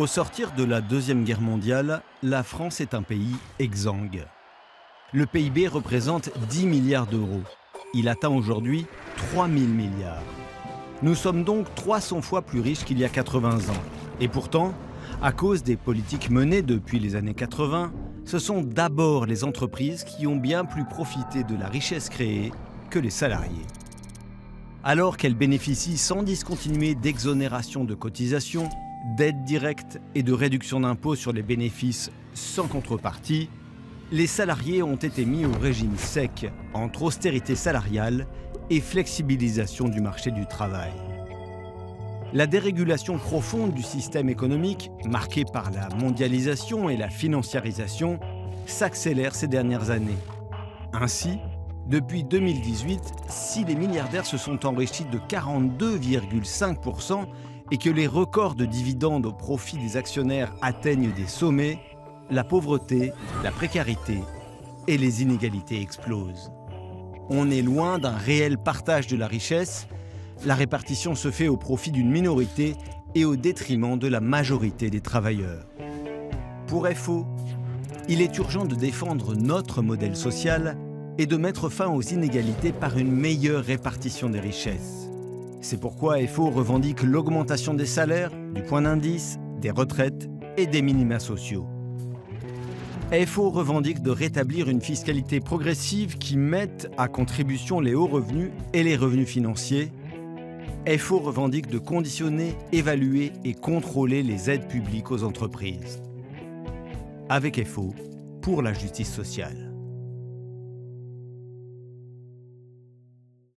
Au sortir de la Deuxième Guerre mondiale, la France est un pays exsangue. Le PIB représente 10 milliards d'euros. Il atteint aujourd'hui 3 000 milliards. Nous sommes donc 300 fois plus riches qu'il y a 80 ans. Et pourtant, à cause des politiques menées depuis les années 80, ce sont d'abord les entreprises qui ont bien plus profité de la richesse créée que les salariés. Alors qu'elles bénéficient sans discontinuer d'exonérations de cotisations, d'aides directes et de réductions d'impôts sur les bénéfices sans contrepartie, les salariés ont été mis au régime sec entre austérité salariale et flexibilisation du marché du travail. La dérégulation profonde du système économique, marquée par la mondialisation et la financiarisation, s'accélère ces dernières années. Ainsi, depuis 2018, si les milliardaires se sont enrichis de 42,5% et que les records de dividendes au profit des actionnaires atteignent des sommets, la pauvreté, la précarité et les inégalités explosent. On est loin d'un réel partage de la richesse. La répartition se fait au profit d'une minorité et au détriment de la majorité des travailleurs. Pour FO, il est urgent de défendre notre modèle social et de mettre fin aux inégalités par une meilleure répartition des richesses. C'est pourquoi FO revendique l'augmentation des salaires, du point d'indice, des retraites et des minima sociaux. FO revendique de rétablir une fiscalité progressive qui mette à contribution les hauts revenus et les revenus financiers. FO revendique de conditionner, évaluer et contrôler les aides publiques aux entreprises. Avec FO, pour la justice sociale.